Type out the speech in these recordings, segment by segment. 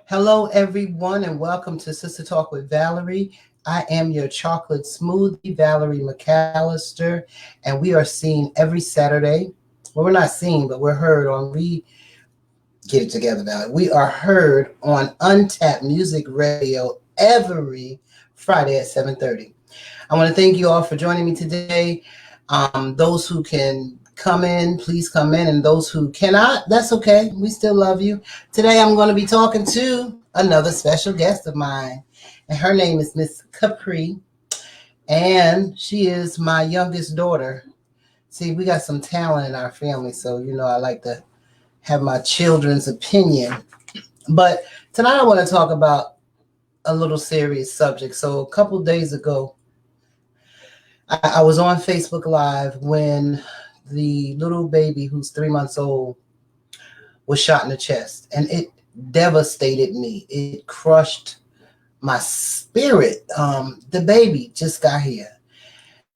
Hello, everyone, and welcome to Sister Talk with Valerie. I am your chocolate smoothie, Valerie McAllister, and we are seen every Saturday. Well, we're not seen, but we're heard on get it together, Valerie. We are heard on Untapped Music Radio every Friday at 7:30. I want to thank you all for joining me today. Those who can come in, please come in. And those who cannot, that's okay. We still love you. Today I'm going to be talking to another special guest of mine. And her name is Ms Capri. And she is my youngest daughter. See, we got some talent in our family. So, I like to have my children's opinion. But tonight I want to talk about a little serious subject. So a couple days ago, I was on Facebook Live when the little baby who's 3 months old was shot in the chest, and it devastated me. It crushed my spirit. The baby just got here.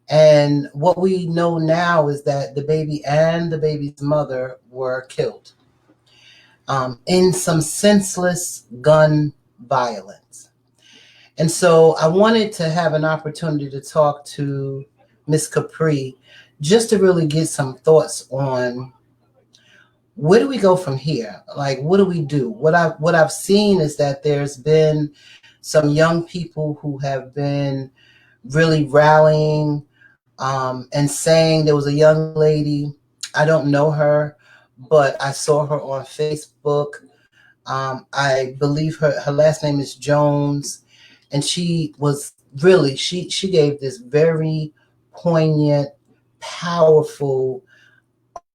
And what we know now is that the baby and the baby's mother were killed in some senseless gun violence. And so I wanted to have an opportunity to talk to Ms. Capri just to really get some thoughts on where do we go from here? Like, what do we do? What I've seen is that there's been some young people who have been really rallying and saying there was a young lady. I don't know her, but I saw her on Facebook. I believe her last name is Jones. And she was really, she gave this very poignant, powerful,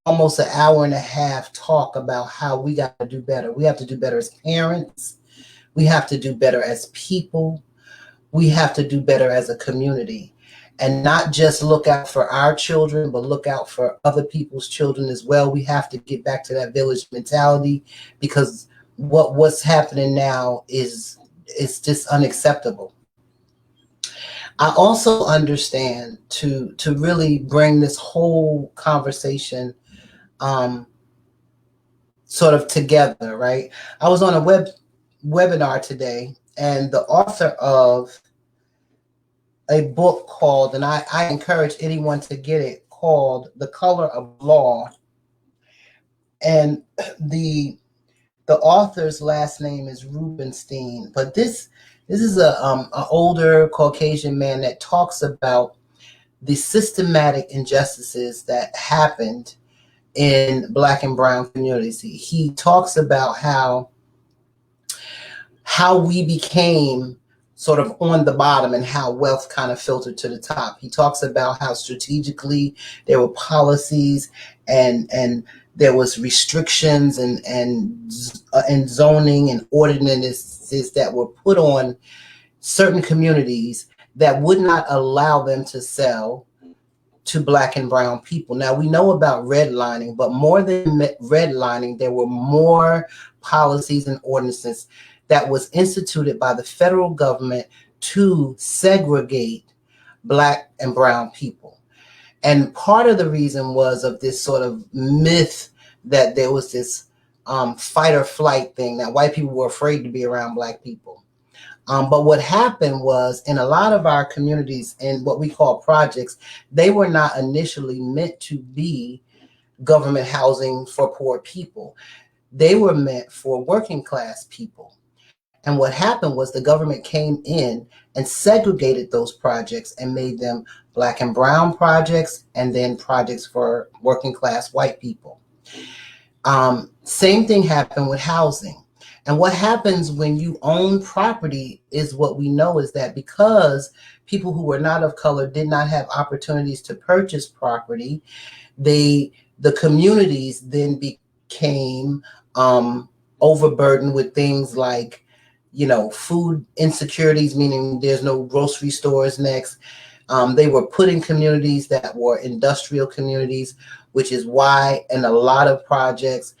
almost an hour and a half talk about how we got to do better. We have to do better as parents. We have to do better as people. We have to do better as a community. And not just look out for our children, but look out for other people's children as well. We have to get back to that village mentality, because what's happening now is just unacceptable. I also understand to really bring this whole conversation sort of together, right? I was on a webinar today, and the author of a book called, and I encourage anyone to get it, called The Color of Law. And the author's last name is Rubenstein, but this is a older Caucasian man that talks about the systematic injustices that happened in Black and brown communities. He talks about how we became sort of on the bottom and how wealth kind of filtered to the top. He talks about how strategically there were policies and there was restrictions and zoning and ordinances that were put on certain communities that would not allow them to sell to Black and brown people. Now, we know about redlining, but more than redlining, there were more policies and ordinances that was instituted by the federal government to segregate Black and brown people. And part of the reason was of this sort of myth that there was this fight or flight thing, that white people were afraid to be around Black people. But what happened was, in a lot of our communities in what we call projects, they were not initially meant to be government housing for poor people. They were meant for working class people. And what happened was the government came in and segregated those projects and made them Black and brown projects, and then projects for working class white people. Same thing happened with housing. And what happens when you own property is, what we know is that because people who were not of color did not have opportunities to purchase property, the communities then became overburdened with things like, food insecurities, meaning there's no grocery stores next. They were put in communities that were industrial communities, which is why in a lot of projects,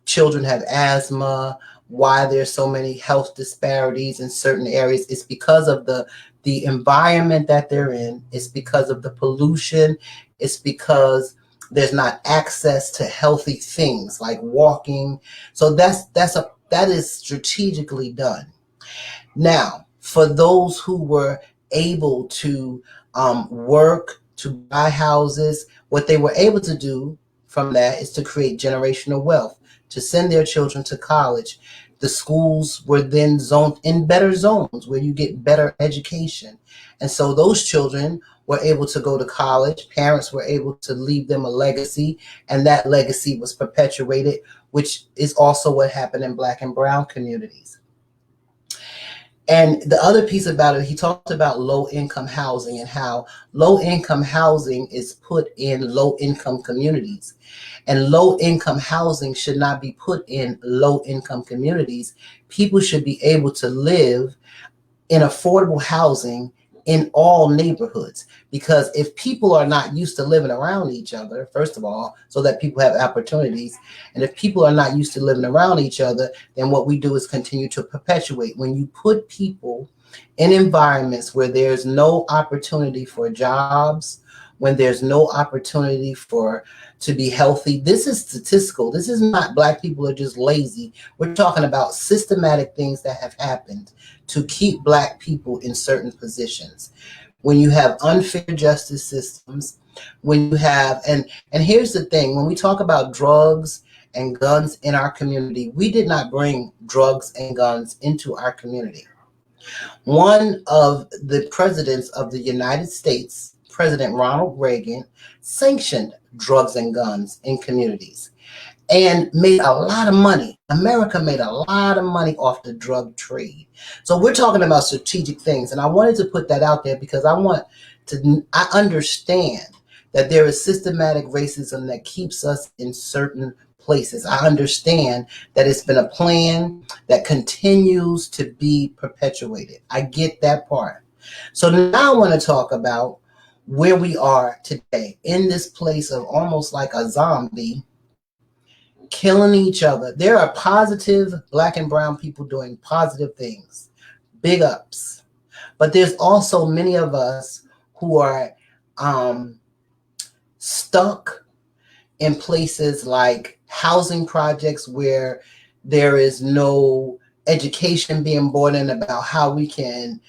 children have asthma, why there's so many health disparities in certain areas. It's because of the environment that they're in. It's because of the pollution. It's because there's not access to healthy things like walking. So that's that is strategically done. Now, for those who were able to work, to buy houses, what they were able to do from that is to create generational wealth, to send their children to college. The schools were then zoned in better zones where you get better education. And so those children were able to go to college. Parents were able to leave them a legacy, and that legacy was perpetuated, which is also what happened in Black and brown communities. And the other piece about it, he talked about low income housing and how low income housing is put in low income communities. And low income housing should not be put in low income communities. People should be able to live in affordable housing in all neighborhoods. Because if people are not used to living around each other, first of all, so that people have opportunities, and if people are not used to living around each other, then what we do is continue to perpetuate. When you put people in environments where there's no opportunity for jobs, when there's no opportunity for to be healthy, this is statistical. This is not Black people are just lazy. We're talking about systematic things that have happened to keep Black people in certain positions. When you have unfair justice systems, when you have, and here's the thing, when we talk about drugs and guns in our community, we did not bring drugs and guns into our community. One of the presidents of the United States, President Ronald Reagan, sanctioned drugs and guns in communities and made a lot of money. America made a lot of money off the drug trade. So we're talking about strategic things. And I wanted to put that out there because I understand that there is systematic racism that keeps us in certain places. I understand that it's been a plan that continues to be perpetuated. I get that part. So now I want to talk about where we are today in this place of almost like a zombie killing each other. There are positive Black and brown people doing positive things, big ups. But there's also many of us who are stuck in places like housing projects where there is no education being brought in about how we can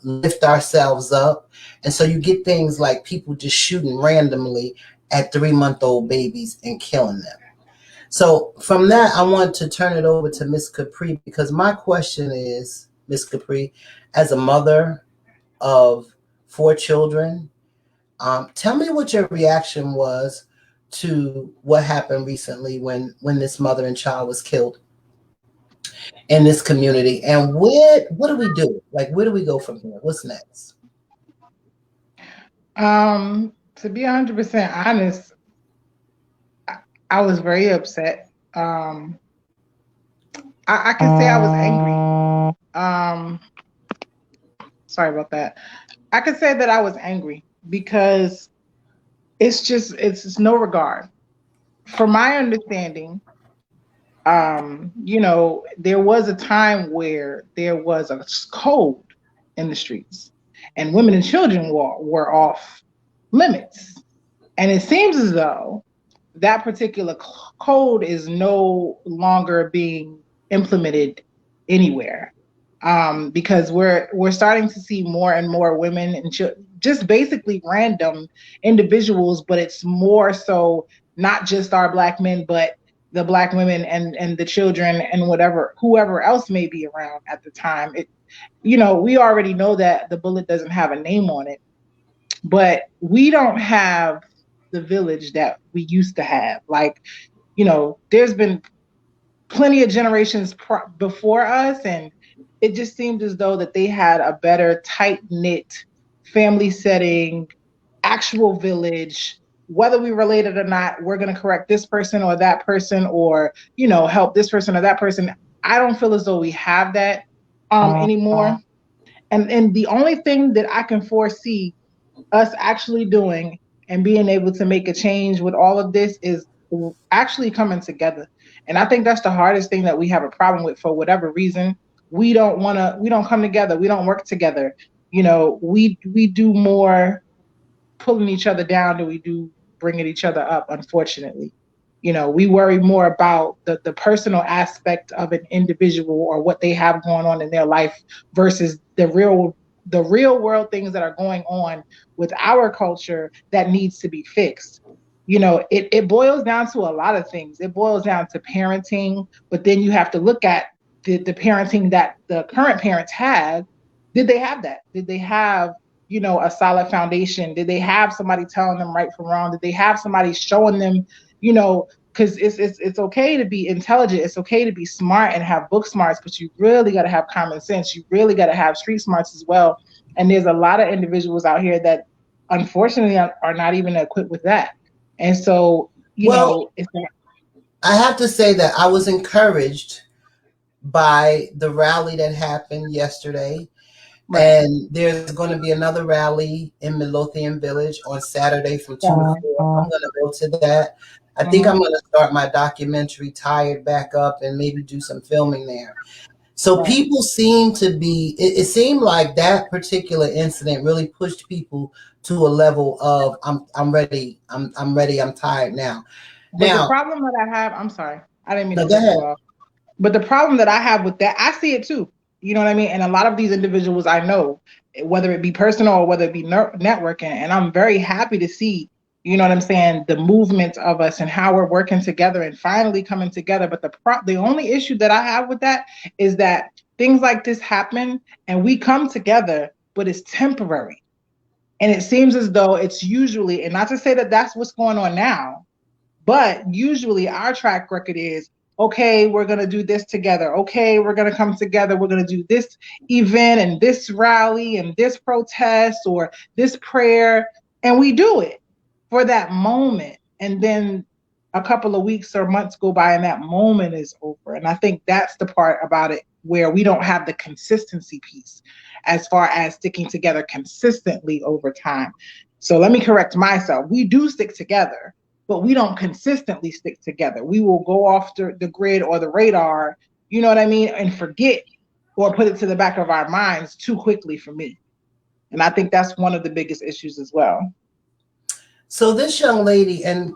lift ourselves up. And so you get things like people just shooting randomly at 3-month-old babies and killing them. So from that, I want to turn it over to Ms. Capri, because my question is, Ms. Capri, as a mother of 4 children, tell me what your reaction was to what happened recently when this mother and child was killed in this community, and what do we do? Like, where do we go from here? What's next? To be 100% honest, I was very upset. I can say I was angry. Sorry about that. I could say that I was angry because it's no regard. From my understanding, there was a time where there was a code in the streets, and women and children were off limits. And it seems as though that particular code is no longer being implemented anywhere, because we're starting to see more and more women and just basically random individuals, but it's more so not just our Black men, but the Black women and the children and whoever else may be around at the time. We already know that the bullet doesn't have a name on it, but we don't have the village that we used to have. Like, there's been plenty of generations before us, and it just seemed as though that they had a better tight knit family setting, actual village. Whether we related or not, we're going to correct this person or that person, or help this person or that person. I don't feel as though we have that anymore. And the only thing that I can foresee us actually doing and being able to make a change with all of this is actually coming together. And I think that's the hardest thing that we have a problem with. For whatever reason, we don't come together. We don't work together. We do more pulling each other down than we do bringing each other up, unfortunately. We worry more about the personal aspect of an individual or what they have going on in their life versus the real world things that are going on with our culture that needs to be fixed. It boils down to a lot of things. It boils down to parenting, but then you have to look at the parenting that the current parents had. Did they have that? Did they have a solid foundation? Did they have somebody telling them right from wrong? Did they have somebody showing them, because it's okay to be intelligent, it's okay to be smart and have book smarts, but you really got to have common sense. You really got to have street smarts as well. And there's a lot of individuals out here that unfortunately are not even equipped with that. And so, Well, it's like, I have to say that I was encouraged by the rally that happened yesterday. right. And there's going to be another rally in Midlothian Village on Saturday from 2 to 4. I'm going to go to that. I think I'm Mhm. going to start my documentary Tired back up and maybe do some filming there. So Right. people seem to be, it seemed like that particular incident really pushed people to a level of I'm ready, I'm ready, I'm tired now. But the Now, problem that I have, I'm sorry, I didn't mean to no, go cut you ahead. off. But the problem that I have with that, I see it too. You know what I mean? And a lot of these individuals I know, whether it be personal or whether it be networking, and I'm very happy to see, you know what I'm saying, the movement of us and how we're working together and finally coming together. But the only issue that I have with that is that things like this happen and we come together, but it's temporary. And it seems as though it's usually, and not to say that that's what's going on now, but usually our track record is, okay, we're going to do this together. Okay, we're going to come together. We're going to do this event and this rally and this protest or this prayer. And we do it for that moment. And then a couple of weeks or months go by and that moment is over. And I think that's the part about it where we don't have the consistency piece as far as sticking together consistently over time. So let me correct myself. We do stick together, but we don't consistently stick together. We will go off the grid or the radar, you know what I mean, and forget or put it to the back of our minds too quickly for me. And I think that's one of the biggest issues as well. So this young lady, and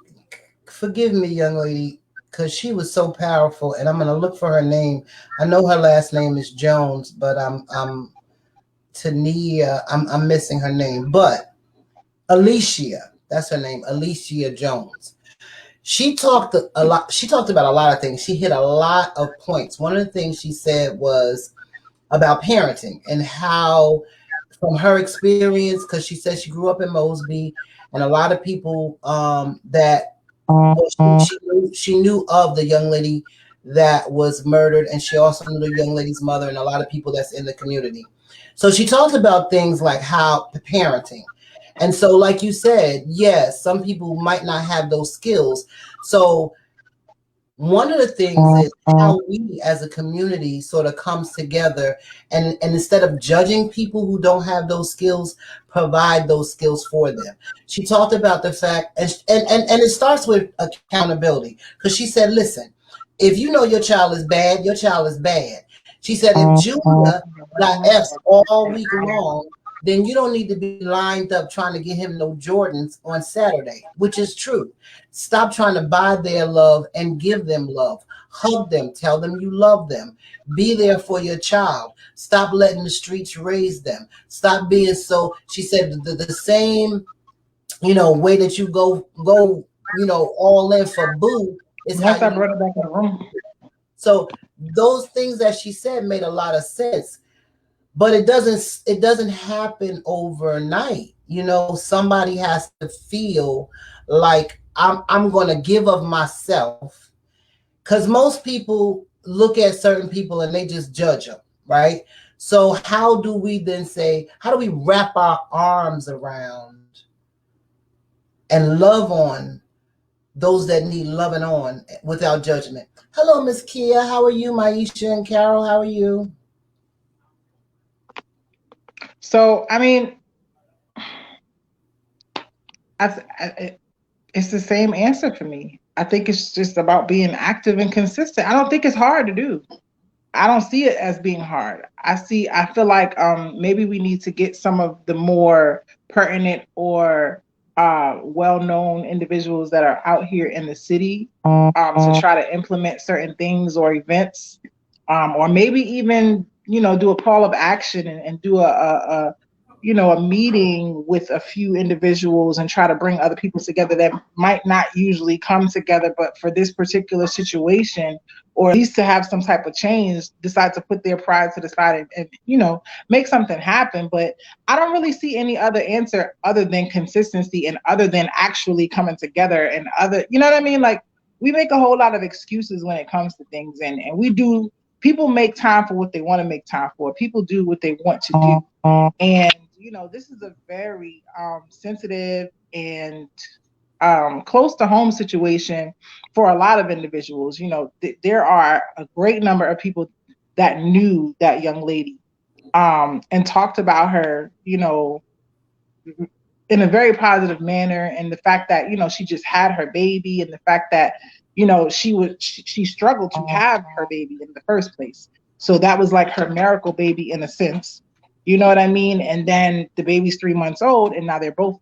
forgive me, young lady, because she was so powerful, and I'm gonna look for her name. I know her last name is Jones, but I'm Tania. I'm missing her name, but Alicia, that's her name, Alicia Jones. She talked a lot. She talked about a lot of things. She hit a lot of points. One of the things she said was about parenting and how, from her experience, because she said she grew up in Mosby, and a lot of people that well, she knew of the young lady that was murdered, and she also knew the young lady's mother and a lot of people that's in the community. So she talked about things like how the parenting. And so, like you said, yes, some people might not have those skills. So one of the things is how we as a community sort of comes together and instead of judging people who don't have those skills, provide those skills for them. She talked about the fact, and it starts with accountability, because she said, listen, if you know your child is bad, your child is bad. She said, if Junior got F's all week long, then you don't need to be lined up trying to get him no Jordans on Saturday, which is true. Stop trying to buy their love and give them love. Hug them. Tell them you love them. Be there for your child. Stop letting the streets raise them. Stop being so. She said the same, way that you go, all in for boo is how Once you I need. brought it back in the room. So those things that she said made a lot of sense, but it doesn't happen overnight. Somebody has to feel like I'm going to give of myself, because most people look at certain people and they just judge them, right? So how do we then say, how do we wrap our arms around and love on those that need loving on without judgment? Hello, Miss Kia. How are you? Maisha and Carol, how are you? So, I mean, it's the same answer for me. I think it's just about being active and consistent. I don't think it's hard to do. I don't see it as being hard. I feel like maybe we need to get some of the more pertinent or well-known individuals that are out here in the city to try to implement certain things or events, or maybe even do a call of action and do a meeting with a few individuals and try to bring other people together that might not usually come together, but for this particular situation, or at least to have some type of change, decide to put their pride to the side and make something happen. But I don't really see any other answer other than consistency and other than actually coming together and you know what I mean? Like, we make a whole lot of excuses when it comes to things, and we do. People make time for what they want to make time for. People do what they want to do. And this is a very sensitive and close to home situation for a lot of individuals. There are a great number of people that knew that young lady and talked about her, in a very positive manner. And the fact that, she just had her baby, and the fact that, she struggled to have her baby in the first place. So that was like her miracle baby in a sense. You know what I mean? And then the baby's 3 months old, and now they're both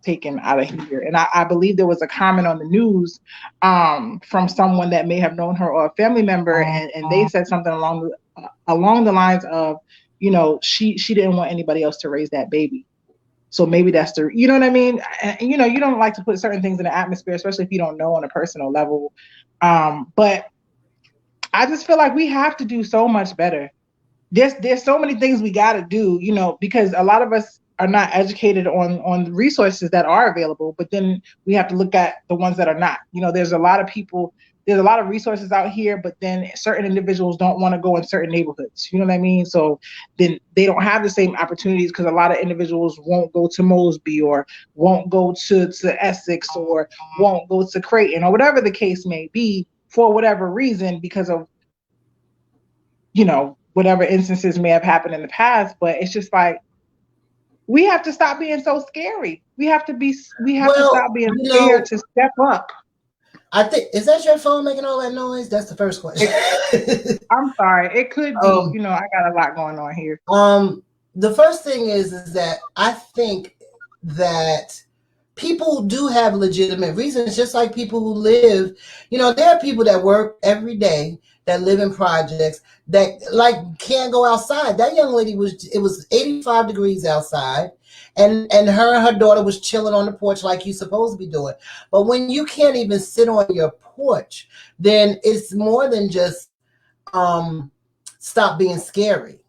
taken out of here. And I believe there was a comment on the news from someone that may have known her or a family member, and they said something along the lines of, she didn't want anybody else to raise that baby. So maybe that's you know what I mean? And, you don't like to put certain things in the atmosphere, especially if you don't know on a personal level. But I just feel like we have to do so much better. There's so many things we got to do, because a lot of us are not educated on the resources that are available, but then we have to look at the ones that are not. There's a lot of people, there's a lot of resources out here, but then certain individuals don't want to go in certain neighborhoods. You know what I mean? So then they don't have the same opportunities, because a lot of individuals won't go to Mosby, or won't go to Essex, or won't go to Creighton, or whatever the case may be, for whatever reason, because of whatever instances may have happened in the past. But it's just like, we have to stop being so scary. We have to stop being scared to step up. I think, is that your phone making all that noise? That's the first question. I'm sorry. It could be, I got a lot going on here. The first thing is that I think that people do have legitimate reasons, just like people who live, there are people that work every day, that live in projects, that like can't go outside. That young lady it was 85 degrees outside, and her daughter was chilling on the porch like you're supposed to be doing. But when you can't even sit on your porch, then it's more than just stop being scary.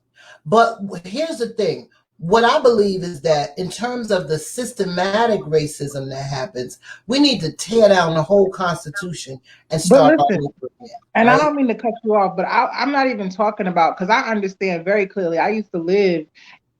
But here's the thing. What I believe is that in terms of the systematic racism that happens, we need to tear down the whole Constitution and start all over again. And right? I don't mean to cut you off, but I'm not even talking about, because I understand very clearly. I used to live,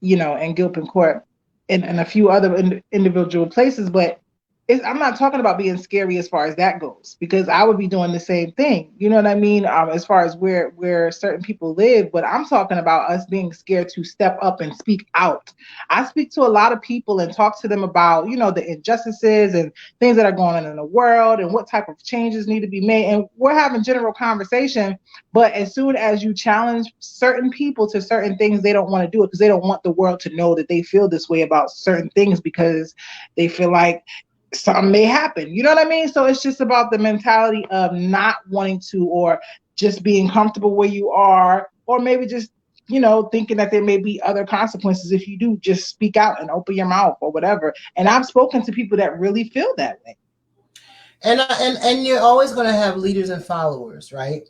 in Gilpin Court and a few other individual places, but I'm not talking about being scary as far as that goes, because I would be doing the same thing. You know what I mean? As far as where certain people live, but I'm talking about us being scared to step up and speak out. I speak to a lot of people and talk to them about, the injustices and things that are going on in the world and what type of changes need to be made. And we're having general conversation, but as soon as you challenge certain people to certain things, they don't want to do it, because they don't want the world to know that they feel this way about certain things, because they feel like something may happen. You know what I mean? So it's just about the mentality of not wanting to, or just being comfortable where you are, or maybe just, thinking that there may be other consequences if you do just speak out and open your mouth or whatever. And I've spoken to people that really feel that way. And you're always going to have leaders and followers, right?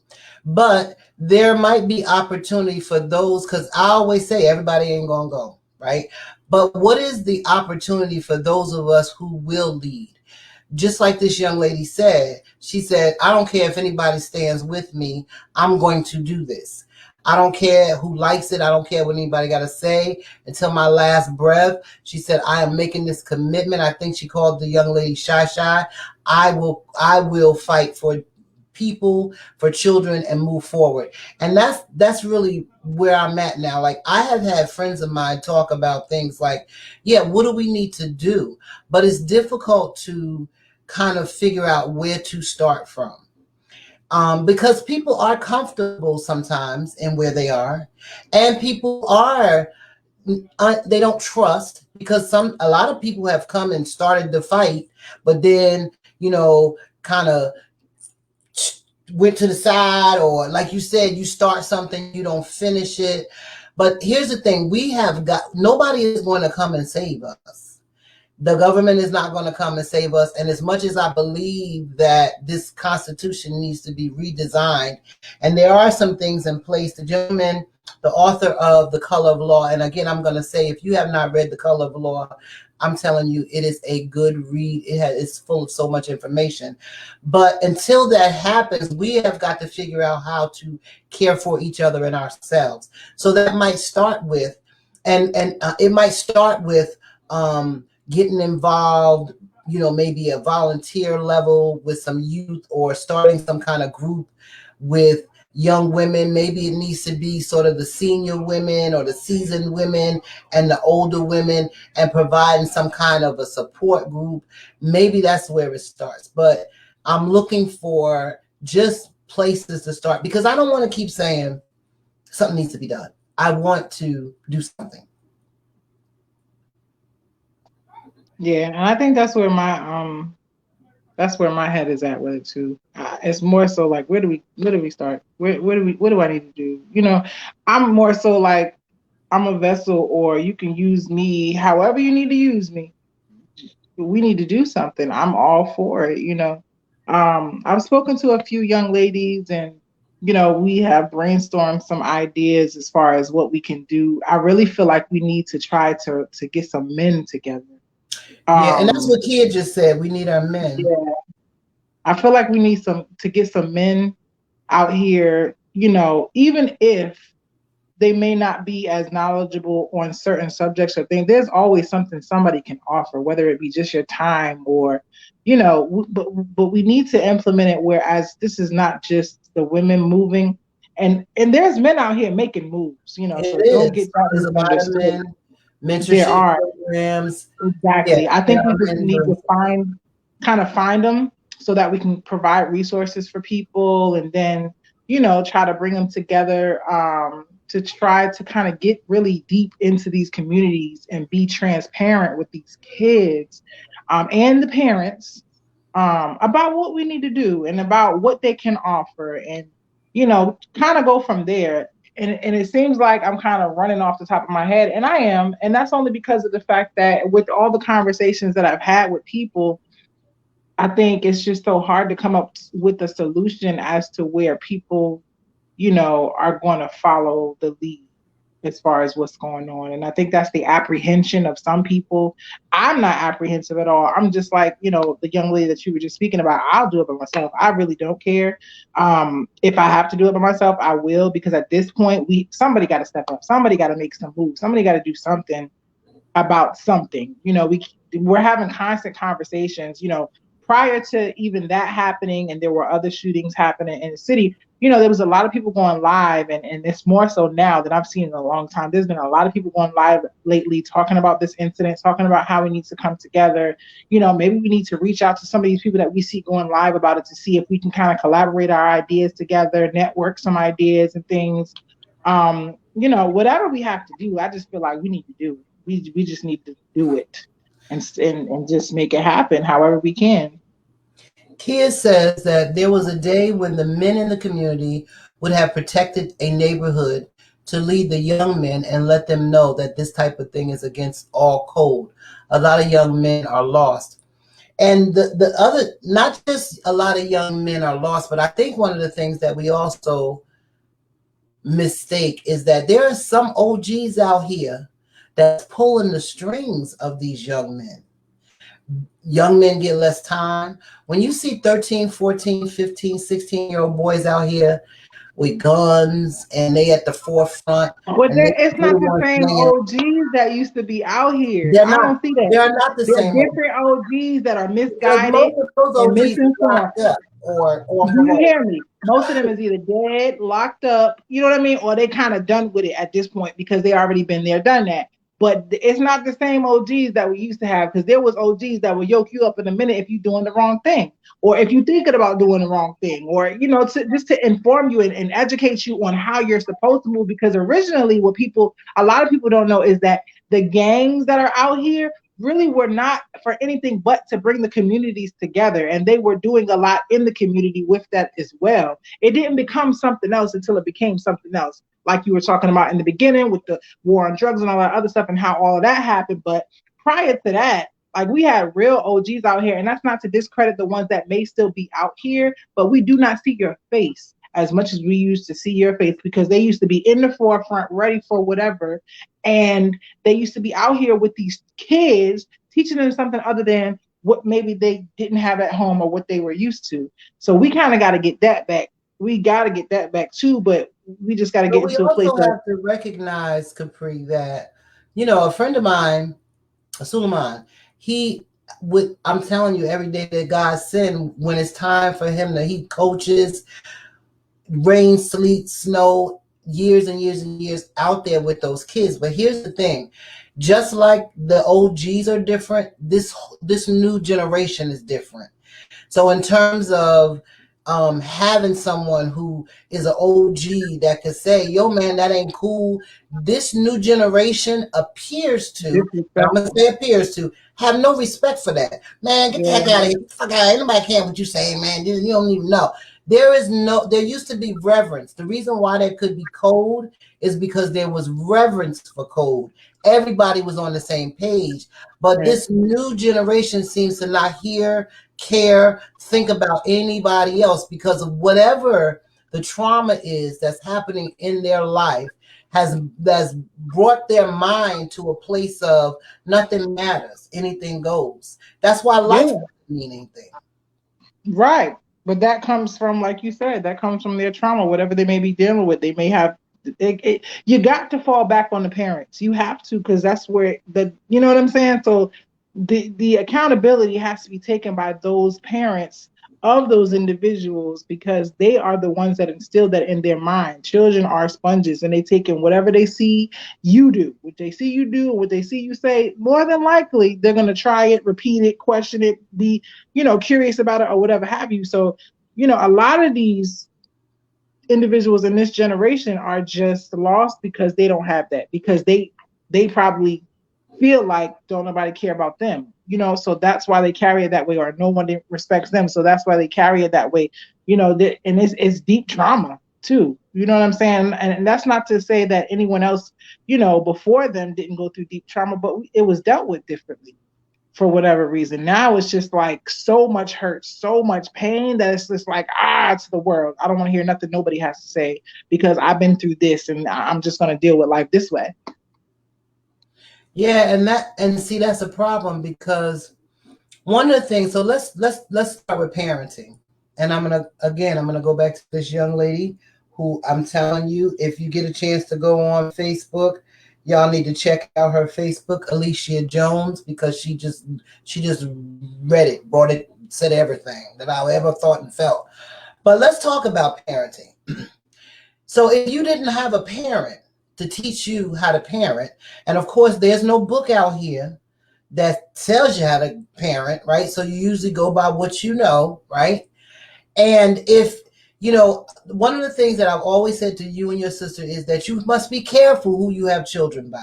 But there might be opportunity for those, because I always say everybody ain't going to go, right? But what is the opportunity for those of us who will lead? Just like this young lady said, she said, I don't care if anybody stands with me, I'm going to do this. I don't care who likes it. I don't care what anybody got to say until my last breath. She said, I am making this commitment. I think she called the young lady Shy Shy. I will fight for people, for children, and move forward. And that's really where I'm at now. Like, I have had friends of mine talk about things like, yeah, what do we need to do? But it's difficult to kind of figure out where to start from. Because people are comfortable sometimes in where they are, and people are they don't trust, because a lot of people have come and started the fight, but then kind of went to the side, or like you said, you start something, you don't finish it. But here's the thing: nobody is going to come and save us. The government is not going to come and save us. And as much as I believe that this Constitution needs to be redesigned, and there are some things in place, the gentleman, the author of The Color of Law, and again, I'm going to say, if you have not read The Color of Law, I'm telling you, it is a good read. It's full of so much information. But until that happens, we have got to figure out how to care for each other and ourselves. So that might start with, and it might start with, getting involved, maybe a volunteer level with some youth, or starting some kind of group with young women. Maybe it needs to be sort of the senior women or the seasoned women and the older women, and providing some kind of a support group. Maybe that's where it starts. But I'm looking for just places to start, because I don't want to keep saying something needs to be done. I want to do something. Yeah, and I think that's where my head is at with it too. It's more so like, where do we start? What do I need to do? I'm more so like, I'm a vessel, or you can use me however you need to use me. We need to do something. I'm all for it. I've spoken to a few young ladies, and we have brainstormed some ideas as far as what we can do. I really feel like we need to try to get some men together. Yeah, and that's Um, what Kia just said. We need our men. yeah, I feel like we need to get some men out here, even if they may not be as knowledgeable on certain subjects or things. There's always something somebody can offer, whether it be just your time, or, but we need to implement it. Whereas this is not just the women moving, and there's men out here making moves, It so don't is. get that There's a lot of misunderstood. men, There mentorship are. programs. Yeah, Exactly. I there think we are just men need doing to find them so that we can provide resources for people, and then, try to bring them together, to try to kind of get really deep into these communities and be transparent with these kids, and the parents, about what we need to do and about what they can offer, and, kind of go from there. And it seems like I'm kind of running off the top of my head, and I am, and that's only because of the fact that with all the conversations that I've had with people, I think it's just so hard to come up with a solution as to where people, are going to follow the lead as far as what's going on. And I think that's the apprehension of some people. I'm not apprehensive at all. I'm just like, the young lady that you were just speaking about, I'll do it by myself. I really don't care. If I have to do it by myself, I will, because at this point, somebody got to step up. Somebody got to make some moves. Somebody got to do something about something. We're having constant conversations, prior to even that happening, and there were other shootings happening in the city. There was a lot of people going live, and it's more so now than I've seen in a long time. There's been a lot of people going live lately talking about this incident, talking about how we need to come together. Maybe we need to reach out to some of these people that we see going live about it, to see if we can kind of collaborate our ideas together, network some ideas and things. Whatever we have to do, I just feel like we need to do it. We just need to do it, and just make it happen however we can. Kia says that there was a day when the men in the community would have protected a neighborhood to lead the young men and let them know that this type of thing is against all code. A lot of young men are lost. And the other, not just a lot of young men are lost, but I think one of the things that we also mistake is that there are some OGs out here that's pulling the strings of these young men. Young men get less time. When you see 13, 14, 15, 16-year-old boys out here with guns, and they at the forefront, But and they it's not the the ones same saying, OGs that used to be out here. they're I not don't see that. they're not the There are same old, different OGs that are because misguided most of those and OGs is misinformed. locked up or on Do you parole. hear me? Most of them is either dead, locked up, you know what I mean, or they kind of done with it at this point because they already been there, done that. But it's not the same OGs that we used to have, because there was OGs that would yoke you up in a minute if you're doing the wrong thing, or if you're thinking about doing the wrong thing, or just to inform you and educate you on how you're supposed to move. Because originally, a lot of people don't know is that the gangs that are out here really were not for anything but to bring the communities together, and they were doing a lot in the community with that as well. It didn't become something else until it became something else, like you were talking about in the beginning with the war on drugs and all that other stuff and how all of that happened. But prior to that, like, we had real OGs out here, and that's not to discredit the ones that may still be out here, but we do not see your face as much as we used to see your face, because they used to be in the forefront, ready for whatever. And they used to be out here with these kids, teaching them something other than what maybe they didn't have at home or what they were used to. So we kind of got to get that back. We got to get that back too, but we just got to get We into a place also of. have to recognize, Capri, that, a friend of mine, Suleiman, I'm telling you, every day that God send, when it's time for him to, he coaches, rain, sleet, snow, years and years and years out there with those kids. But here's the thing, just like the OGs are different, this new generation is different. So in terms of having someone who is an OG that could say, yo, man, that ain't cool. This new generation appears to, I'm going to say appears to, have no respect for that. Man, get the heck out of here. Fuck out of here. Nobody care what you say, man. You don't even know. There used to be reverence. The reason why there could be code is because there was reverence for code. Everybody was on the same page. But this new generation seems to not care, think about anybody else, because of whatever the trauma is that's happening in their life has brought their mind to a place of nothing matters, anything goes. That's why life doesn't mean anything. Right. But that comes from, like you said, that comes from their trauma, whatever they may be dealing with. They may have, you got to fall back on the parents. You have to, because that's where you know what I'm saying? So the accountability has to be taken by those parents of those individuals, because they are the ones that instill that in their mind. Children are sponges, and they take in whatever they see you do. What they see you do, what they see you say, more than likely they're going to try it, repeat it, question it, be curious about it, or whatever have you. So a lot of these individuals in this generation are just lost because they don't have that, because they probably feel like don't nobody care about them, so that's why they carry it that way, or no one respects them, so that's why they carry it that way, and it's deep trauma too, you know what I'm saying? And that's not to say that anyone else before them didn't go through deep trauma, but it was dealt with differently for whatever reason. Now it's just like so much hurt, so much pain, that it's just like, to the world, I don't want to hear nothing nobody has to say, because I've been through this and I'm just going to deal with life this way. Yeah, and see, that's a problem, because one of the things, so let's start with parenting. And I'm gonna go back to this young lady who, I'm telling you, if you get a chance to go on Facebook, y'all need to check out her Facebook, Alicia Jones, because she just read it, brought it, said everything that I ever thought and felt. But let's talk about parenting. So if you didn't have a parent to teach you how to parent, and of course there's no book out here that tells you how to parent, right? So you usually go by what you know, right? And if, one of the things that I've always said to you and your sister is that you must be careful who you have children by,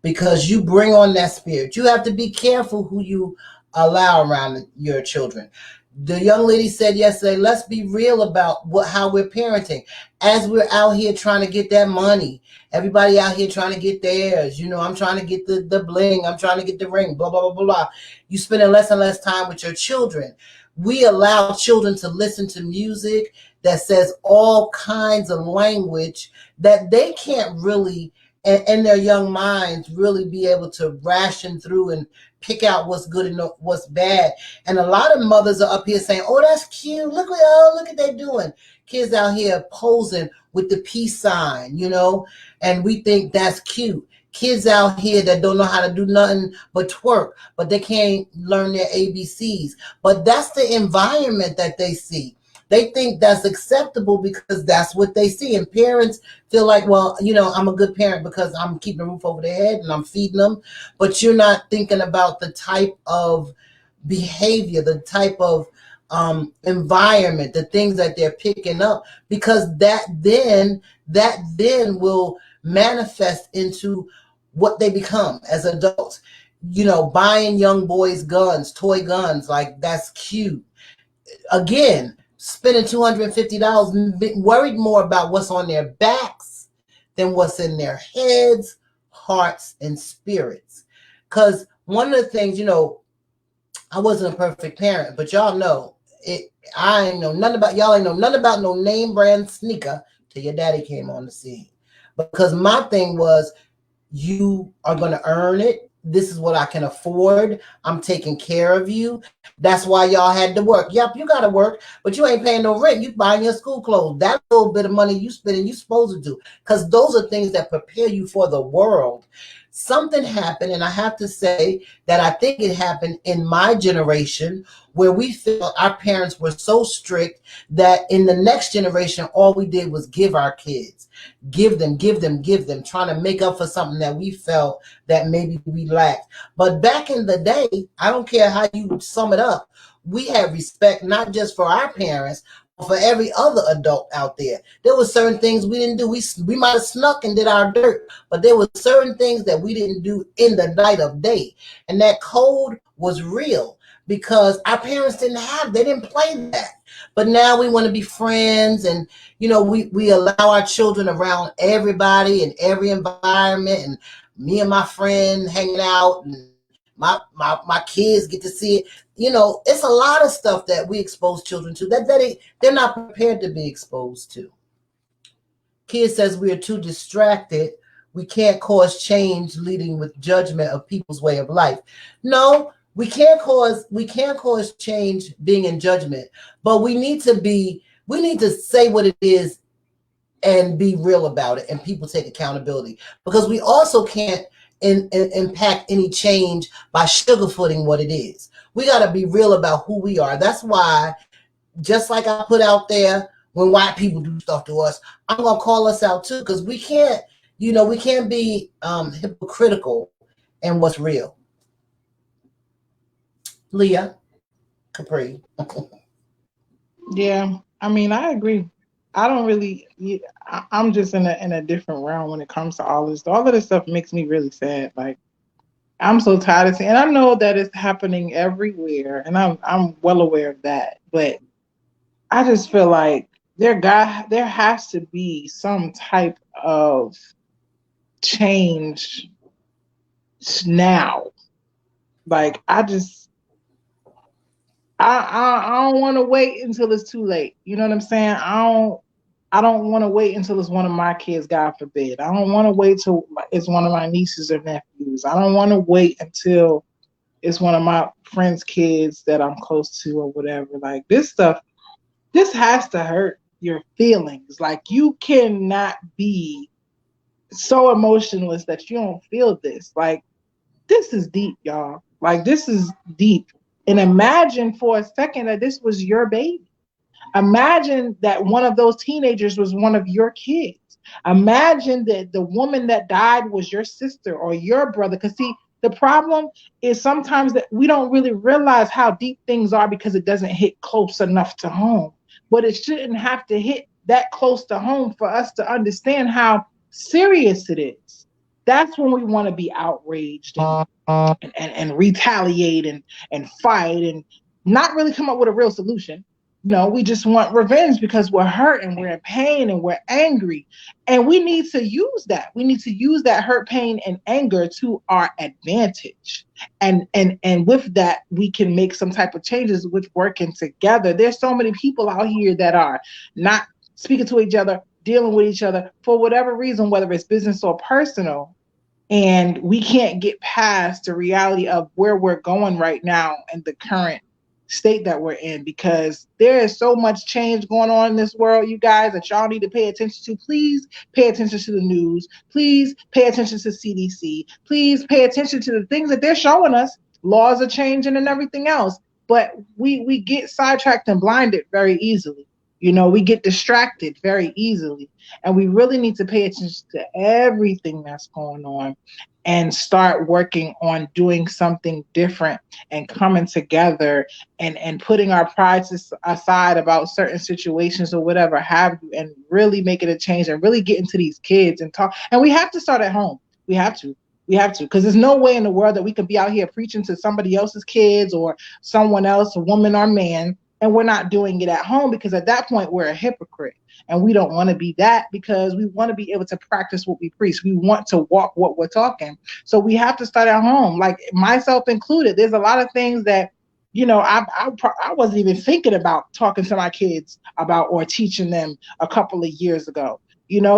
because you bring on that spirit. You have to be careful who you allow around your children. The young lady said yesterday, let's be real about how we're parenting. As we're out here trying to get that money, everybody out here trying to get theirs. I'm trying to get the bling. I'm trying to get the ring, blah, blah, blah, blah, blah. You spending less and less time with your children. We allow children to listen to music that says all kinds of language that they can't really, in their young minds, really be able to ration through and pick out what's good and what's bad. And a lot of mothers are up here saying, oh, that's cute. Look what they're doing. Kids out here posing with the peace sign, and we think that's cute. Kids out here that don't know how to do nothing but twerk, but they can't learn their ABCs. But that's the environment that they see. They think that's acceptable because that's what they see. And parents feel like, well, I'm a good parent because I'm keeping a roof over their head and I'm feeding them. But you're not thinking about the type of behavior, the type of environment, the things that they're picking up, because that then will manifest into what they become as adults. Buying young boys guns, toy guns, like that's cute. Again, spending $250, worried more about what's on their backs than what's in their heads, hearts, and spirits. Because one of the things, I wasn't a perfect parent, but y'all know it. I ain't know nothing about y'all. Ain't know nothing about no name brand sneaker till your daddy came on the scene. Because my thing was, you are going to earn it. This is what I can afford. I'm taking care of you. That's why y'all had to work. Yep, you got to work, but you ain't paying no rent. You buying your school clothes. That little bit of money you spending, you supposed to do, because those are things that prepare you for the world. Something happened, and I have to say that I think it happened in my generation, where we felt our parents were so strict that in the next generation, all we did was give our kids, give them, give them, give them, trying to make up for something that we felt that maybe we lacked. But back in the day, I don't care how you sum it up, we had respect not just for our parents, but for every other adult out there. There were certain things we didn't do. We might have snuck and did our dirt, but there were certain things that we didn't do in the light of day. And that code was real because our parents they didn't play that. But now we want to be friends, and we allow our children around everybody in every environment, and me and my friend hanging out, and my kids get to see it. It's a lot of stuff that we expose children to that they're not prepared to be exposed to. Kids says we are too distracted. We can't cause change leading with judgment of people's way of life. No, we can't cause change being in judgment, but we need to say what it is and be real about it, and people take accountability, because we also can't impact any change by sugarcoating what it is. We got to be real about who we are. That's why, just like I put out there, when white people do stuff to us, I'm gonna call us out too, because we can't be hypocritical in what's real. Leah Capri. Yeah, I mean, I agree. I don't really. I'm just in a different realm when it comes to all this. All of this stuff makes me really sad. Like, I'm so tired of seeing, and I know that it's happening everywhere, and I'm well aware of that. But I just feel like there has to be some type of change now. Like, I don't want to wait until it's too late. You know what I'm saying? I don't want to wait until it's one of my kids, God forbid. I don't want to wait till it's one of my nieces or nephews. I don't want to wait until it's one of my friends' kids that I'm close to or whatever. Like, this stuff, this has to hurt your feelings. Like, you cannot be so emotionless that you don't feel this. Like, this is deep, y'all. Like, this is deep. And imagine for a second that this was your baby. Imagine that one of those teenagers was one of your kids. Imagine that the woman that died was your sister or your brother. Because, see, the problem is sometimes that we don't really realize how deep things are because it doesn't hit close enough to home. But it shouldn't have to hit that close to home for us to understand how serious it is. That's when we want to be outraged and retaliate and fight and not really come up with a real solution. No, we just want revenge because we're hurt and we're in pain and we're angry. And we need to use that. We need to use that hurt, pain, and anger to our advantage. And with that, we can make some type of changes with working together. There's so many people out here that are not speaking to each other, dealing with each other for whatever reason, whether it's business or personal, and we can't get past the reality of where we're going right now and the current state that we're in, because there is so much change going on in this world, you guys, that y'all need to pay attention to. Please pay attention to the news. Please pay attention to CDC. Please pay attention to the things that they're showing us. Laws are changing and everything else, but we get sidetracked and blinded very easily. We get distracted very easily, and we really need to pay attention to everything that's going on and start working on doing something different and coming together and putting our aside about certain situations or whatever have you, and really making a change and really getting to these kids and talk. And we have to start at home. We have to. We have to, because there's no way in the world that we can be out here preaching to somebody else's kids or someone else, a woman or man, and we're not doing it at home, because at that point we're a hypocrite. And we don't want to be that, because we want to be able to practice what we preach. We want to walk what we're talking. So we have to start at home, like myself included. There's a lot of things that, I wasn't even thinking about talking to my kids about or teaching them a couple of years ago.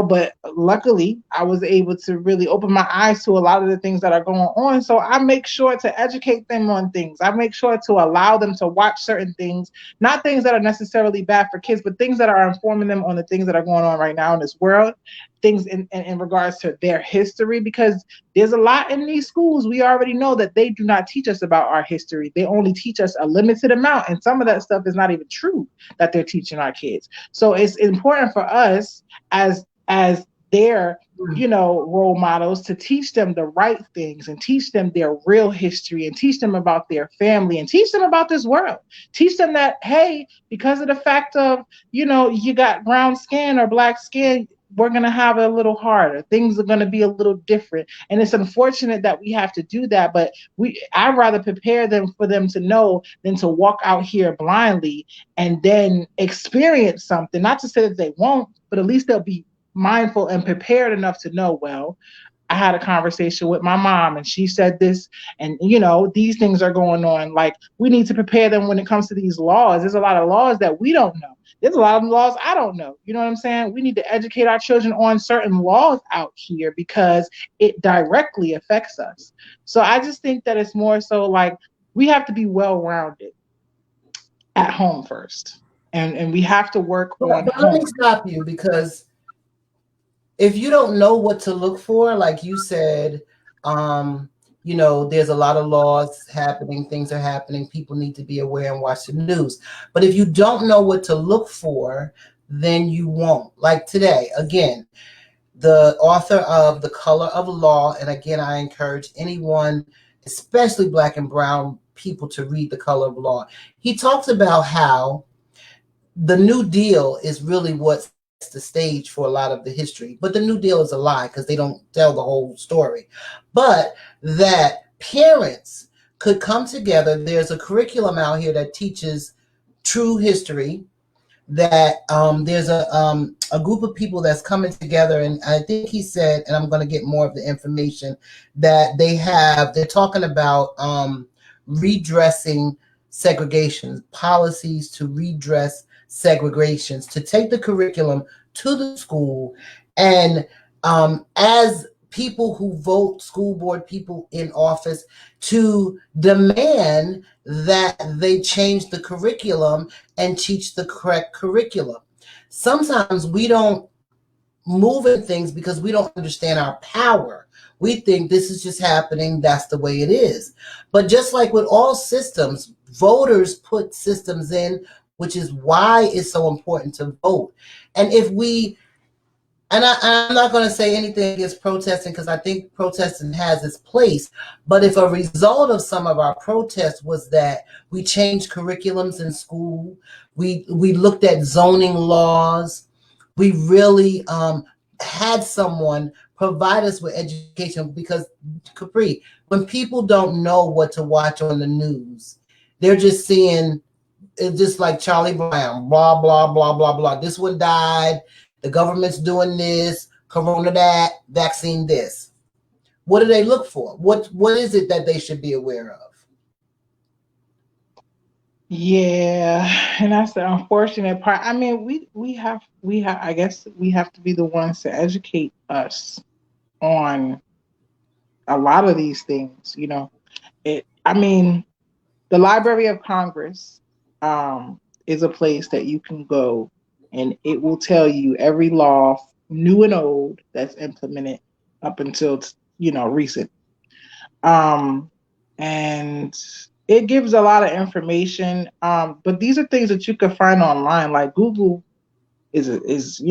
But luckily I was able to really open my eyes to a lot of the things that are going on. So I make sure to educate them on things. I make sure to allow them to watch certain things, not things that are necessarily bad for kids, but things that are informing them on the things that are going on right now in this world, things in regards to their history, because there's a lot in these schools. We already know that they do not teach us about our history. They only teach us a limited amount. And some of that stuff is not even true that they're teaching our kids. So it's important for us as their role models to teach them the right things and teach them their real history and teach them about their family and teach them about this world. Teach them that, hey, because of the fact of you got brown skin or black skin, we're going to have it a little harder. Things are going to be a little different. And it's unfortunate that we have to do that, but I'd rather prepare them for them to know than to walk out here blindly and then experience something. Not to say that they won't, but at least they'll be mindful and prepared enough to know, well, I had a conversation with my mom and she said this, and these things are going on. Like, we need to prepare them when it comes to these laws. There's a lot of laws that we don't know. There's a lot of laws I don't know. You know what I'm saying? We need to educate our children on certain laws out here because it directly affects us. So I just think that it's more so like we have to be well-rounded at home first. And we have to work on But let me home. stop you, because if you don't know what to look for, like you said, there's a lot of laws happening, things are happening, people need to be aware and watch the news. But if you don't know what to look for, then you won't. Like today, again, the author of The Color of Law, and again, I encourage anyone, especially Black and brown people, to read The Color of Law. He talks about how the New Deal is really what sets the stage for a lot of the history. But the New Deal is a lie because they don't tell the whole story. But that parents could come together. There's a curriculum out here that teaches true history, that there's a group of people that's coming together, and I think he said, and I'm going to get more of the information, that they're talking about redressing segregation, policies to redress segregations, to take the curriculum to the school, and as people who vote, school board people in office, to demand that they change the curriculum and teach the correct curriculum. Sometimes we don't move in things because we don't understand our power. We think this is just happening, that's the way it is. But just like with all systems, voters put systems in, which is why it's so important to vote. And if we I'm not going to say anything against protesting, because I think protesting has its place. But if a result of some of our protests was that we changed curriculums in school, we looked at zoning laws, we really had someone provide us with education, because Capri, when people don't know what to watch on the news, they're just seeing it's just like Charlie Brown, blah, blah, blah, blah, blah. This one died. The government's doing this, corona that, vaccine this. What do they look for? What is it that they should be aware of? Yeah, and that's the unfortunate part. I mean, we have I guess we have to be the ones to educate us on a lot of these things, I mean, the Library of Congress is a place that you can go and it will tell you every law, new and old, that's implemented up until recent. Um, and it gives a lot of information. But these are things that you can find online, like Google. is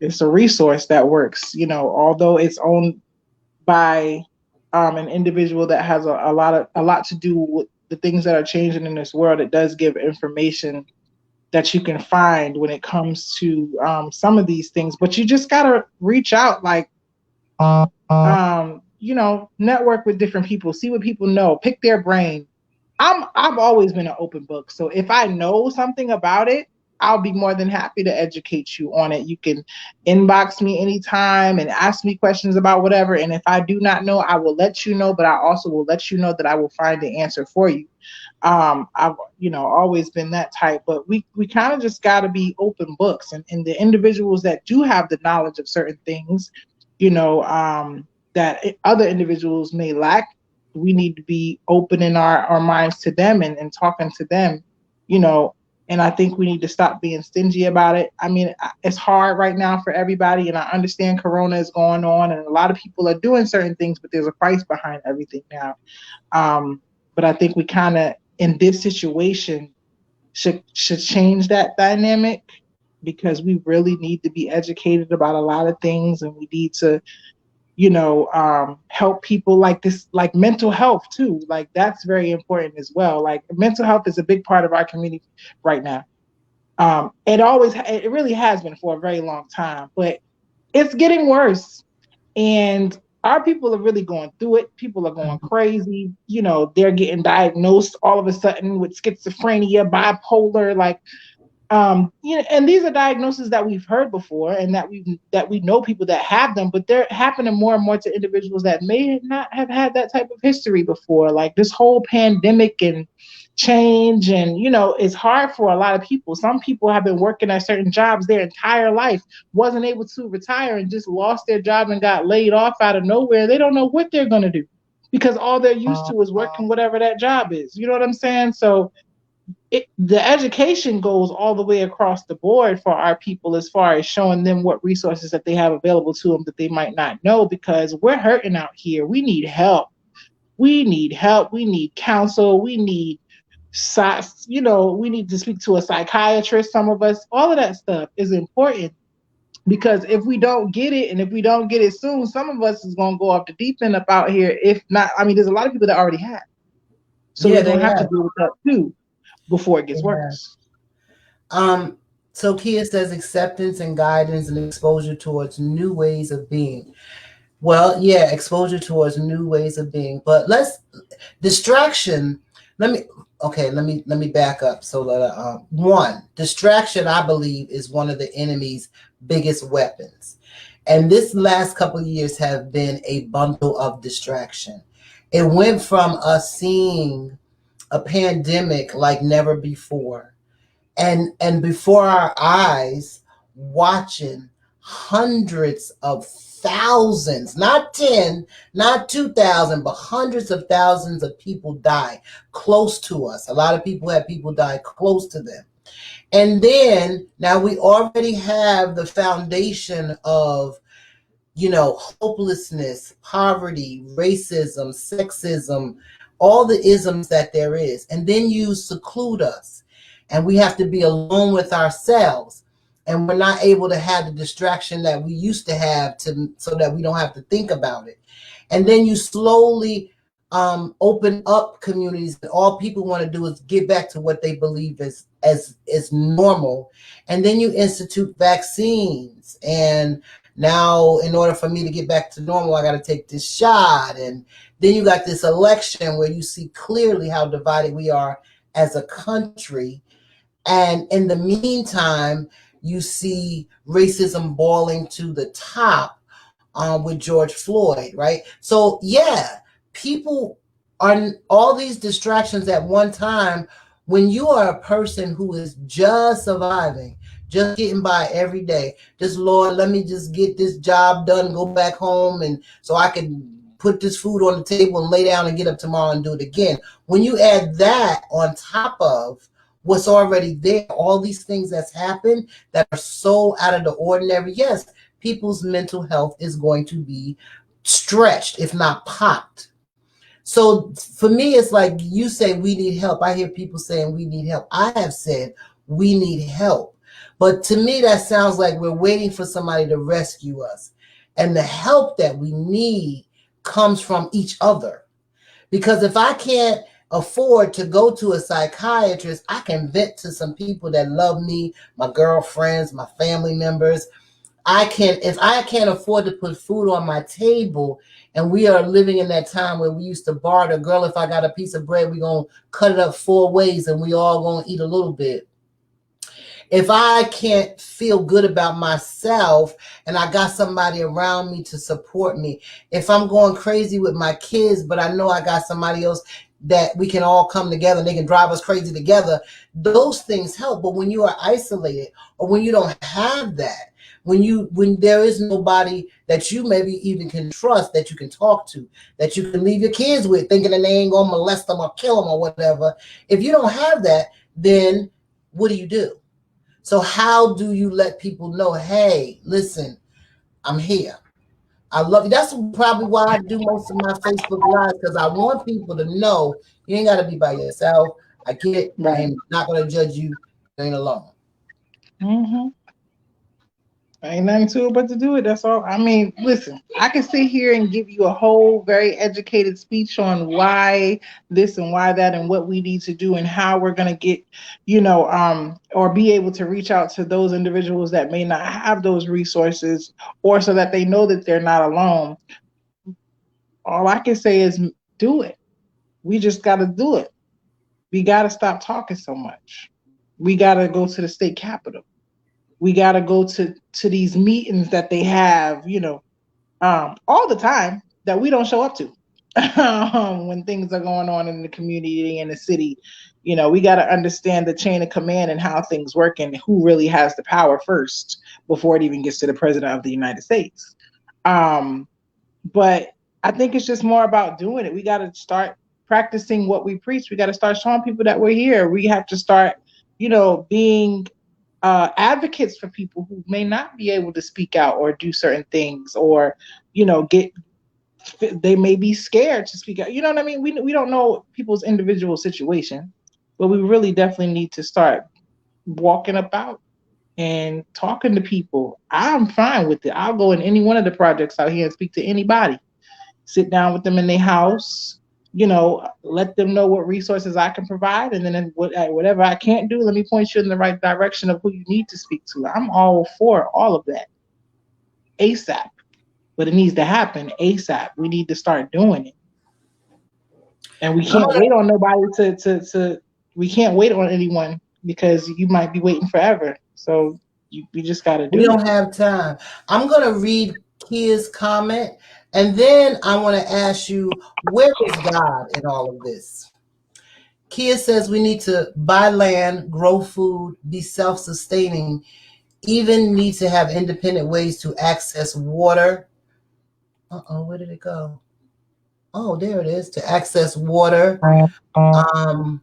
it's a resource that works. Although it's owned by an individual that has a lot to do with the things that are changing in this world. It does give information that you can find when it comes to some of these things, but you just gotta reach out, like network with different people, see what people know, pick their brain. I've always been an open book. So if I know something about it, I'll be more than happy to educate you on it. You can inbox me anytime and ask me questions about whatever. And if I do not know, I will let you know, but I also will let you know that I will find the answer for you. I've always been that type, but we kind of just got to be open books, and the individuals that do have the knowledge of certain things, you know, that other individuals may lack, we need to be opening our minds to them, and talking to them, you know. And I think we need to stop being stingy about it. I mean, it's hard right now for everybody, and I understand Corona is going on, and a lot of people are doing certain things, but there's a price behind everything now. But I think we kind of, in this situation, should change that dynamic, because we really need to be educated about a lot of things, and we need to, help people, like this, like mental health too. Like, that's very important as well. Like, mental health is a big part of our community right now. It really has been for a very long time, but it's getting worse. And our people are really going through it. People are going crazy. They're getting diagnosed all of a sudden with schizophrenia, bipolar, like, and these are diagnoses that we've heard before, and that we know people that have them, but they're happening more and more to individuals that may not have had that type of history before. Like, this whole pandemic and change, and it's hard for a lot of people. Some people have been working at certain jobs their entire life, wasn't able to retire, and just lost their job and got laid off out of nowhere. They don't know what they're going to do, because all they're used to is working whatever that job is. You know what I'm saying? So the education goes all the way across the board for our people, as far as showing them what resources that they have available to them that they might not know, because we're hurting out here. We need help. We need help. We need counsel. We need, we need to speak to a psychiatrist. Some of us, all of that stuff is important, because if we don't get it, and if we don't get it soon, some of us is going to go off the deep end up out here. If not, I mean, there's a lot of people that already have. So Yeah, we're going to have to deal with that too before it gets worse. So Kia says acceptance and guidance and exposure towards new ways of being. Well, yeah, exposure towards new ways of being. But distraction. Let me back up. So one, distraction, I believe, is one of the enemy's biggest weapons. And this last couple of years have been a bundle of distraction. It went from us seeing a pandemic like never before, and before our eyes, watching hundreds of thousands, not 10, not 2,000, but hundreds of thousands of people die close to us. A lot of people had people die close to them. And then now we already have the foundation of, hopelessness, poverty, racism, sexism, all the isms that there is. And then you seclude us, and we have to be alone with ourselves. And we're not able to have the distraction that we used to have, so that we don't have to think about it. And then you slowly open up communities, and all people want to do is get back to what they believe is normal. And then you institute vaccines, and now in order for me to get back to normal, I got to take this shot. And then you got this election where you see clearly how divided we are as a country. And in the meantime, you see racism boiling to the top with George Floyd, right? So yeah, people are all these distractions at one time. When you are a person who is just surviving, just getting by every day, just, Lord, let me just get this job done, go back home, and so I can put this food on the table and lay down and get up tomorrow and do it again. When you add that on top of what's already there, all these things that's happened that are so out of the ordinary, yes, people's mental health is going to be stretched, if not popped. So for me, it's like you say we need help. I hear people saying we need help. I have said we need help. But to me, that sounds like we're waiting for somebody to rescue us. And the help that we need comes from each other. Because if I can't afford to go to a psychiatrist, I can vent to some people that love me, my girlfriends, my family members. If I can't afford to put food on my table, and we are living in that time where we used to barter, girl, if I got a piece of bread, we're going to cut it up 4 ways and we all going to eat a little bit. If I can't feel good about myself and I got somebody around me to support me, if I'm going crazy with my kids, but I know I got somebody else that we can all come together and they can drive us crazy together, those things help. But when you are isolated or when you don't have that, when there is nobody that you maybe even can trust, that you can talk to, that you can leave your kids with, thinking that they ain't gonna molest them or kill them or whatever, if you don't have that, then what do? So how do you let people know, hey, listen, I'm here. I love you. That's probably why I do most of my Facebook lives, because I want people to know you ain't got to be by yourself. I get it. I Right. am not going to judge you. You ain't alone. Mm-hmm. Ain't nothing to it but to do it. That's all. I mean, listen, I can sit here and give you a whole very educated speech on why this and why that and what we need to do and how we're going to get, or be able to reach out to those individuals that may not have those resources, or so that they know that they're not alone. All I can say is do it. We just got to do it. We got to stop talking so much. We got to go to the state capitol. We got to go to these meetings that they have, all the time, that we don't show up to. When things are going on in the community, in the city, we got to understand the chain of command and how things work and who really has the power first before it even gets to the president of the United States. Um, but I think it's just more about doing it. We got to start practicing what we preach. We got to start showing people that we're here. We have to start, being advocates for people who may not be able to speak out or do certain things, or get they may be scared to speak out. You know what I mean? We don't know people's individual situation, but we really definitely need to start walking about and talking to people. I'm fine with it. I'll go in any one of the projects out here and speak to anybody. Sit down with them in their house, let them know what resources I can provide, and then whatever I can't do, let me point you in the right direction of who you need to speak to. I'm all for all of that ASAP, but it needs to happen ASAP. We need to start doing it, and we I'm can't gonna, wait on nobody to we can't wait on anyone, because you might be waiting forever. So we just got to we do it. don't have time. I'm going to read Kia's comment, and then I want to ask you, where is God in all of this? Kia says we need to buy land, grow food, be self-sustaining, even need to have independent ways to access water. Where did it go? Oh, there it is. To access water. Um,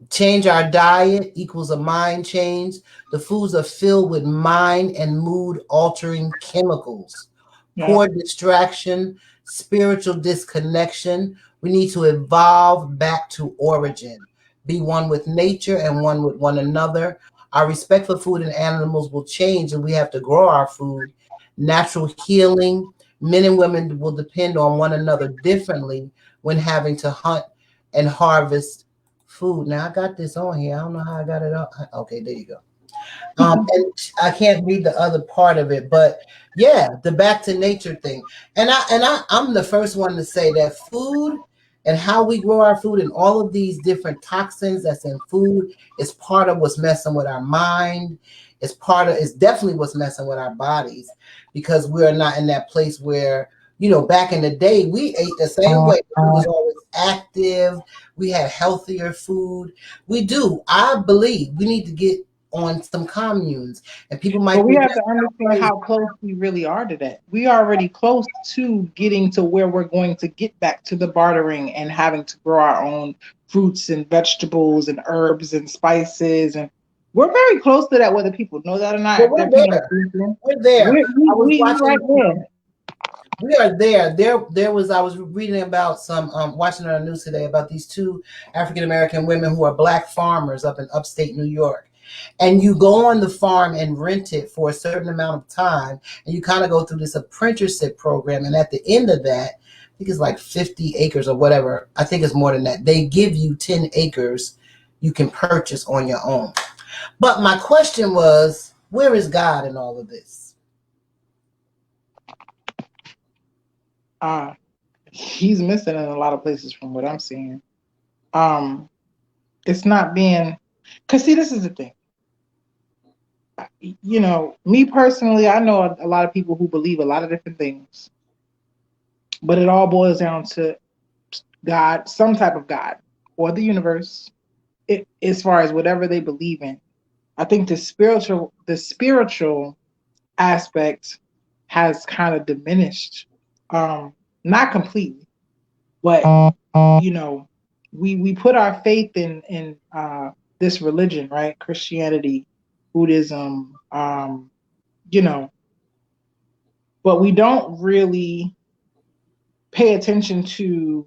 Change our diet equals a mind change. The foods are filled with mind and mood altering chemicals. Yeah. Poor distraction, spiritual disconnection. We need to evolve back to origin, be one with nature and one with one another. Our respect for food and animals will change, and we have to grow our food. Natural healing. Men and women will depend on one another differently when having to hunt and harvest food. Now I got this on here. I don't know how I got it on. Okay, there you go. And I can't read the other part of it, but yeah, the back to nature thing. I'm the first one to say that food and how we grow our food and all of these different toxins that's in food is part of what's messing with our mind. It's definitely what's messing with our bodies, because we're not in that place where, back in the day we ate the same way. We was always active. We had healthier food. We do. I believe we need to get on some communes, and people But might we think have that's to understand crazy. how close we really are to that. We are already close to getting to where we're going to get back to the bartering and having to grow our own fruits and vegetables and herbs and spices. And we're very close to that, whether people know that or not, Well, if they're we're paying there. attention. We're there. I was We right watching. there. We are there. I was reading about some, watching on the news today about these two African American women who are black farmers up in upstate New York. And you go on the farm and rent it for a certain amount of time, and you kind of go through this apprenticeship program. And at the end of that, I think it's like 50 acres or whatever. I think it's more than that. They give you 10 acres you can purchase on your own. But my question was, where is God in all of this? He's missing in a lot of places from what I'm seeing. Um, it's not being, because see, this is the thing. Me personally, I know a lot of people who believe a lot of different things, but it all boils down to God, some type of God, or the universe. As far as whatever they believe in, I think the spiritual aspect has kind of diminished. Not completely, but we put our faith in this religion, right? Christianity, Buddhism, you know, but we don't really pay attention to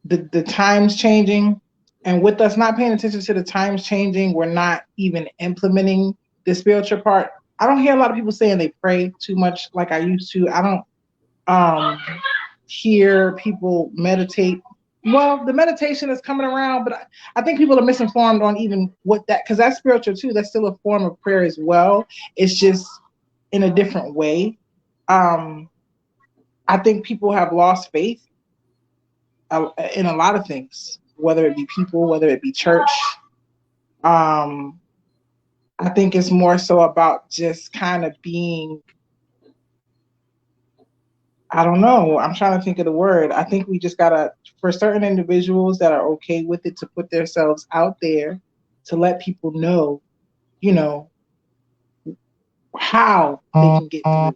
the times changing. And with us not paying attention to the times changing, we're not even implementing the spiritual part. I don't hear a lot of people saying they pray too much like I used to. I don't hear people meditate. Well, the meditation is coming around, but I think people are misinformed on even what that, because that's spiritual too. That's still a form of prayer as well. It's just in a different way. Um, I think people have lost faith in a lot of things, whether it be people, whether it be church. Um, I think it's more so about just kind of being, I don't know. I'm trying to think of the word. I think we just gotta, for certain individuals that are okay with it, to put themselves out there to let people know, you know, how they can get through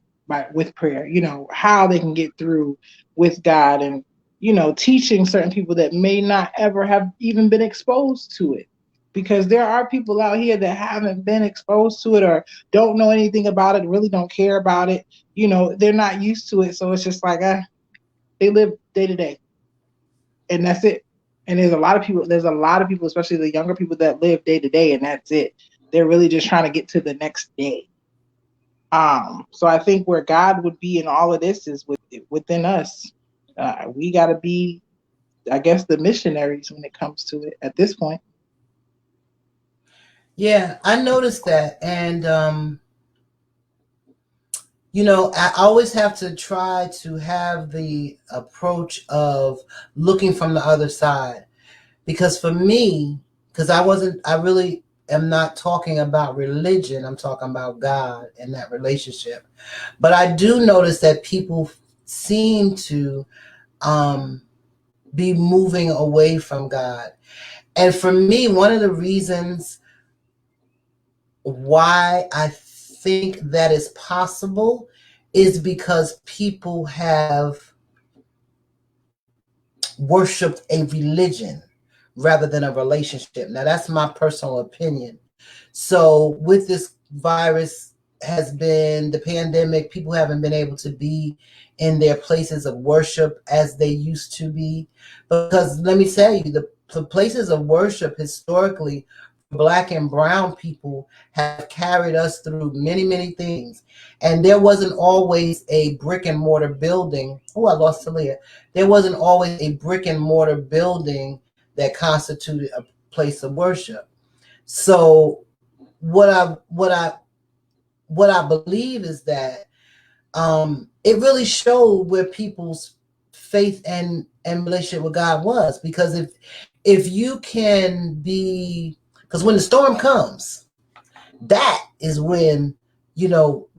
with prayer, how they can get through with God, and, teaching certain people that may not ever have even been exposed to it. Because there are people out here that haven't been exposed to it or don't know anything about it, really don't care about it. They're not used to it. So it's just like, they live day to day, and that's it. And there's a lot of people, especially the younger people, that live day to day, and that's it. They're really just trying to get to the next day. So I think where God would be in all of this is within us. We got to be, I guess, the missionaries when it comes to it at this point. Yeah, I noticed that. And, I always have to try to have the approach of looking from the other side. Because for me, because I really am not talking about religion, I'm talking about God and that relationship. But I do notice that people seem to um, be moving away from God. And for me, one of the reasons why I think that is possible is because people have worshiped a religion rather than a relationship. Now, that's my personal opinion. So, with this virus, has been the pandemic, people haven't been able to be in their places of worship as they used to be. Because let me tell you, the places of worship historically, Black and brown people, have carried us through many, many things. And there wasn't always a brick and mortar building. Oh, I lost Talia. There wasn't always a brick and mortar building that constituted a place of worship. So what I what I what I believe is that it really showed where people's faith and relationship with God was. Because if you can be, because when the storm comes, that is when,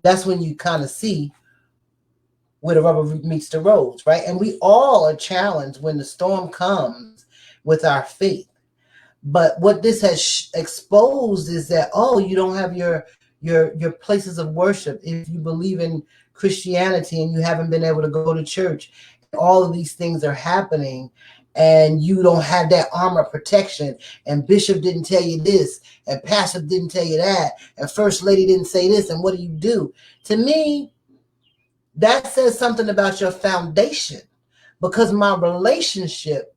that's when you kind of see where the rubber meets the road, right? And we all are challenged when the storm comes with our faith. But what this has exposed is that, oh, you don't have your places of worship. If you believe in Christianity and you haven't been able to go to church, all of these things are happening, and you don't have that armor protection, and bishop didn't tell you this, and pastor didn't tell you that, and first lady didn't say this, and what do you do? To me, that says something about your foundation, because my relationship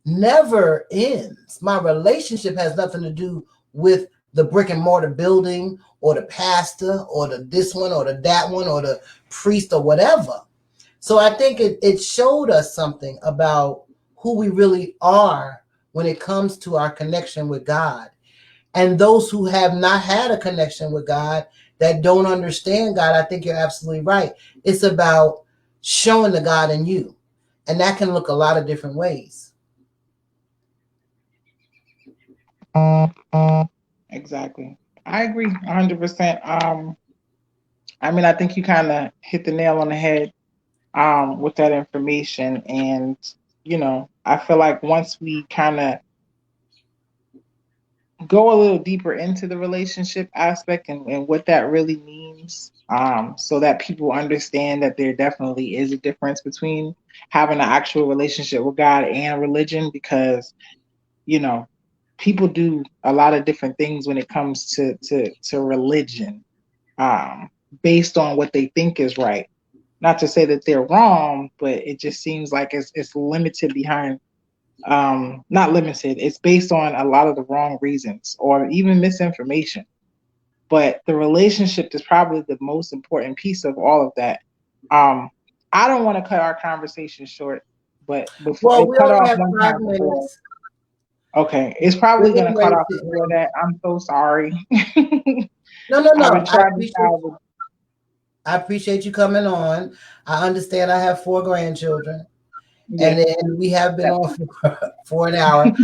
never ends. My relationship has nothing to do with the brick and mortar building or the pastor or the this one or the that one or the priest or whatever. So I think it showed us something about who we really are when it comes to our connection with God. And those who have not had a connection with God, that don't understand God, I think you're absolutely right. It's about showing the God in you. And that can look a lot of different ways. Exactly. I agree 100%. I mean, I think you kind of hit the nail on the head with that information. And, I feel like once we kind of go a little deeper into the relationship aspect and what that really means, so that people understand that there definitely is a difference between having an actual relationship with God and religion, because, you know, people do a lot of different things when it comes to religion, um, based on what they think is right. Not to say that they're wrong, but it just seems like it's limited behind, not limited, it's based on a lot of the wrong reasons or even misinformation. But the relationship is probably the most important piece of all of that. Um, I don't want to cut our conversation short, but before Well, it we cut only off have one five time before. minutes. Okay, it's We're probably getting gonna cut ready off to before end. that. I'm so sorry. No, no, I've been no. trying to salvage. I appreciate you coming on. I understand I have four grandchildren, and Yes. then we have been on for an hour.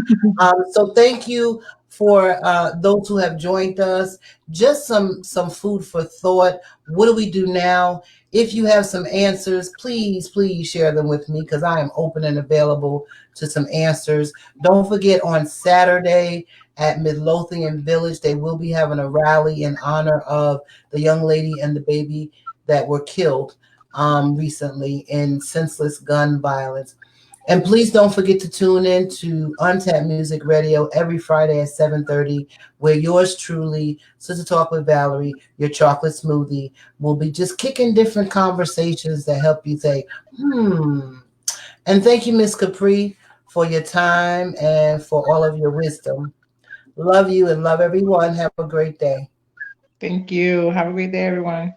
So thank you for those who have joined us. Just some food for thought. What do we do now? If you have some answers, please share them with me because I am open and available to some answers. Don't forget on Saturday at Midlothian Village, they will be having a rally in honor of the young lady and the baby that were killed recently in senseless gun violence. And please don't forget to tune in to Untapped Music Radio every Friday at 7:30, where yours truly, Sister Talk with Valerie, your chocolate smoothie, will be just kicking different conversations that help you say, hmm. And thank you, Ms. Capri, for your time and for all of your wisdom. Love you and love everyone. Have a great day. Thank you. Have a great day, everyone.